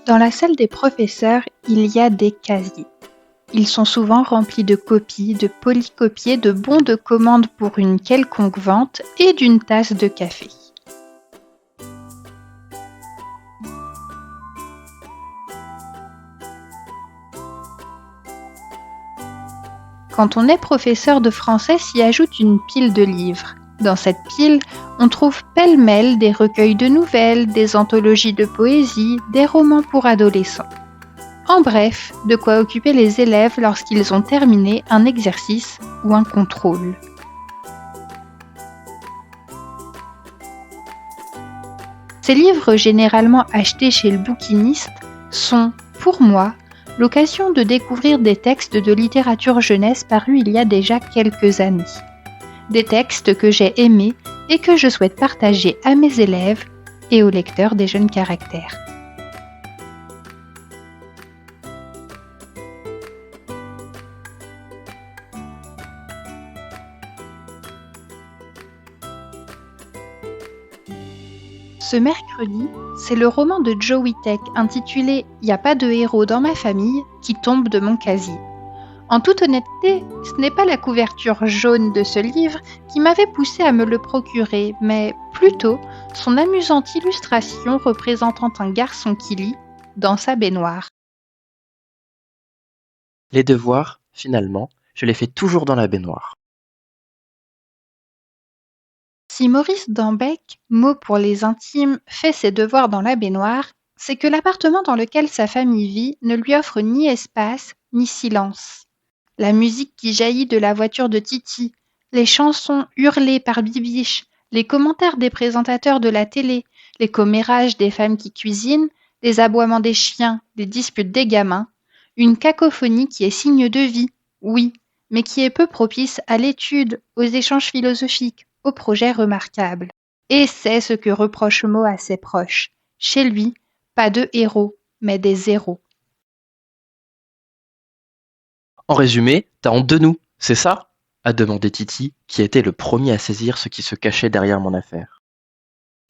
Dans la salle des professeurs, il y a des casiers. Ils sont souvent remplis de copies, de polycopiés, de bons de commande pour une quelconque vente et d'une tasse de café. Quand on est professeur de français, s'y ajoute une pile de livres. Dans cette pile, on trouve pêle-mêle des recueils de nouvelles, des anthologies de poésie, des romans pour adolescents. En bref, de quoi occuper les élèves lorsqu'ils ont terminé un exercice ou un contrôle. Ces livres généralement achetés chez le bouquiniste sont, pour moi, l'occasion de découvrir des textes de littérature jeunesse parus il y a déjà quelques années. Des textes que j'ai aimés et que je souhaite partager à mes élèves et aux lecteurs des jeunes caractères. Ce mercredi, c'est le roman de Joe Witek intitulé « Y a pas de héros dans ma famille » qui tombe de mon casier. En toute honnêteté, ce n'est pas la couverture jaune de ce livre qui m'avait poussé à me le procurer, mais plutôt son amusante illustration représentant un garçon qui lit dans sa baignoire. Les devoirs, finalement, je les fais toujours dans la baignoire. Si Maurice Dambec, mot pour les intimes, fait ses devoirs dans la baignoire, c'est que l'appartement dans lequel sa famille vit ne lui offre ni espace ni silence. La musique qui jaillit de la voiture de Titi, les chansons hurlées par Bibiche, les commentaires des présentateurs de la télé, les commérages des femmes qui cuisinent, les aboiements des chiens, les disputes des gamins, une cacophonie qui est signe de vie, oui, mais qui est peu propice à l'étude, aux échanges philosophiques, aux projets remarquables. Et c'est ce que reproche Mo à ses proches. Chez lui, pas de héros, mais des zéros. En résumé, t'as honte de nous, c'est ça ? A demandé Titi, qui était le premier à saisir ce qui se cachait derrière mon affaire.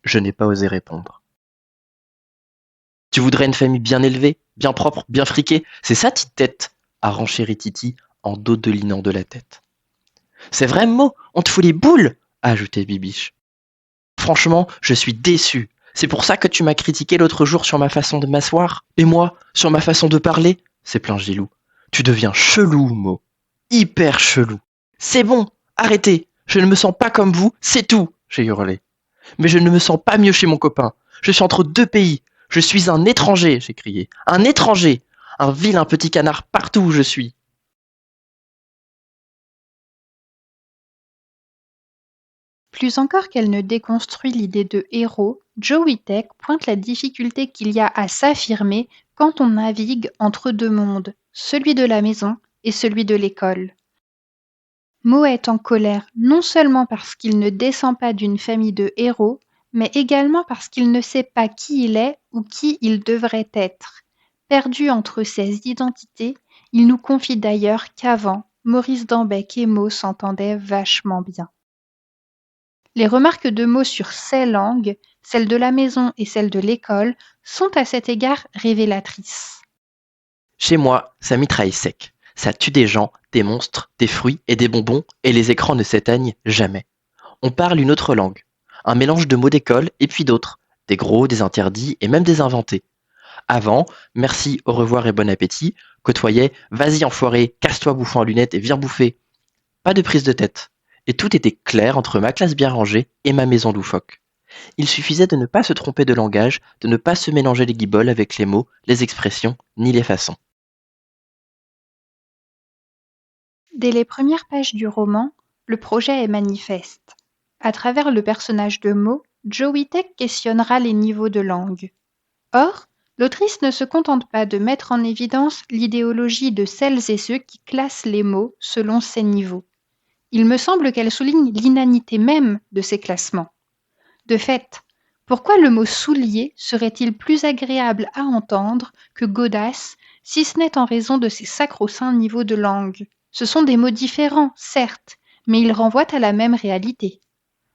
Je n'ai pas osé répondre. Tu voudrais une famille bien élevée, bien propre, bien friquée, c'est ça, petite tête ? A renchéri Titi en dodelinant de la tête. C'est vrai, Mo, on te fout les boules, a ajouté Bibiche. Franchement, je suis déçu. C'est pour ça que tu m'as critiqué l'autre jour sur ma façon de m'asseoir. Et moi, sur ma façon de parler, s'est plaint Gilou. Tu deviens chelou, Mo. Hyper chelou. C'est bon, arrêtez. Je ne me sens pas comme vous, c'est tout, j'ai hurlé. Mais je ne me sens pas mieux chez mon copain. Je suis entre deux pays. Je suis un étranger, j'ai crié. Un étranger. Un vilain petit canard partout où je suis. Plus encore qu'elle ne déconstruit l'idée de héros, Joe Witek pointe la difficulté qu'il y a à s'affirmer quand on navigue entre deux mondes, celui de la maison et celui de l'école. Mo est en colère non seulement parce qu'il ne descend pas d'une famille de héros, mais également parce qu'il ne sait pas qui il est ou qui il devrait être. Perdu entre ses identités, il nous confie d'ailleurs qu'avant, Maurice Dambec et Mo s'entendaient vachement bien. Les remarques de Mo sur ses langues, celles de la maison et celles de l'école, sont à cet égard révélatrices. Chez moi, ça mitraille sec. Ça tue des gens, des monstres, des fruits et des bonbons, et les écrans ne s'éteignent jamais. On parle une autre langue, un mélange de mots d'école et puis d'autres, des gros, des interdits et même des inventés. Avant, merci, au revoir et bon appétit, côtoyait vas-y enfoiré, casse-toi bouffon à lunettes et viens bouffer. Pas de prise de tête. Et tout était clair entre ma classe bien rangée et ma maison loufoque. Il suffisait de ne pas se tromper de langage, de ne pas se mélanger les guibolles avec les mots, les expressions, ni les façons. Dès les premières pages du roman, le projet est manifeste. À travers le personnage de Mo, Joe Witek questionnera les niveaux de langue. Or, l'autrice ne se contente pas de mettre en évidence l'idéologie de celles et ceux qui classent les mots selon ces niveaux. Il me semble qu'elle souligne l'inanité même de ces classements. De fait, pourquoi le mot soulier serait-il plus agréable à entendre que godasse, si ce n'est en raison de ses sacro-saints niveaux de langue ? Ce sont des mots différents, certes, mais ils renvoient à la même réalité.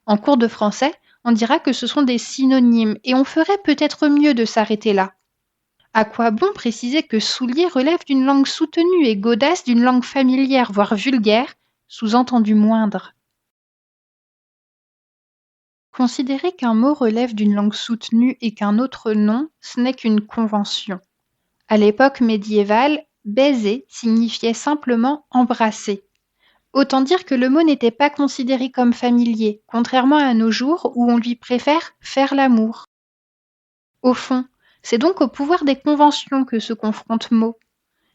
En cours de français, on dira que ce sont des synonymes et on ferait peut-être mieux de s'arrêter là. À quoi bon préciser que soulier relève d'une langue soutenue et godasse d'une langue familière, voire vulgaire, sous-entendu moindre? Considérer qu'un mot relève d'une langue soutenue et qu'un autre non, ce n'est qu'une convention. À l'époque médiévale, baiser signifiait simplement embrasser. Autant dire que le mot n'était pas considéré comme familier, contrairement à nos jours où on lui préfère faire l'amour. Au fond, c'est donc au pouvoir des conventions que se confrontent mots.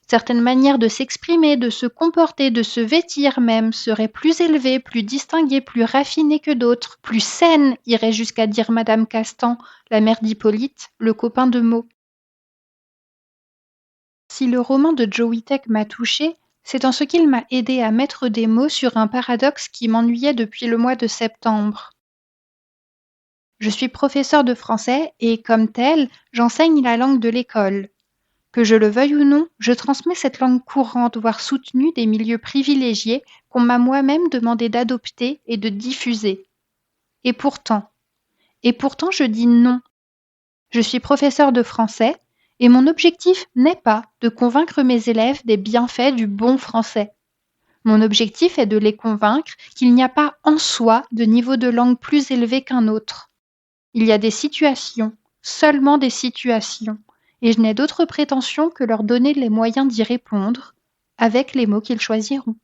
Certaines manières de s'exprimer, de se comporter, de se vêtir même seraient plus élevées, plus distinguées, plus raffinées que d'autres, plus saines, irait jusqu'à dire Madame Castan, la mère d'Hippolyte, le copain de Mo. Si le roman de Joe Witek m'a touchée, c'est en ce qu'il m'a aidé à mettre des mots sur un paradoxe qui m'ennuyait depuis le mois de septembre. Je suis professeur de français et, comme tel, j'enseigne la langue de l'école. Que je le veuille ou non, je transmets cette langue courante, voire soutenue des milieux privilégiés qu'on m'a moi-même demandé d'adopter et de diffuser. Et pourtant, je dis non. Je suis professeur de français et mon objectif n'est pas de convaincre mes élèves des bienfaits du bon français. Mon objectif est de les convaincre qu'il n'y a pas en soi de niveau de langue plus élevé qu'un autre. Il y a des situations, seulement des situations, et je n'ai d'autre prétention que leur donner les moyens d'y répondre, avec les mots qu'ils choisiront.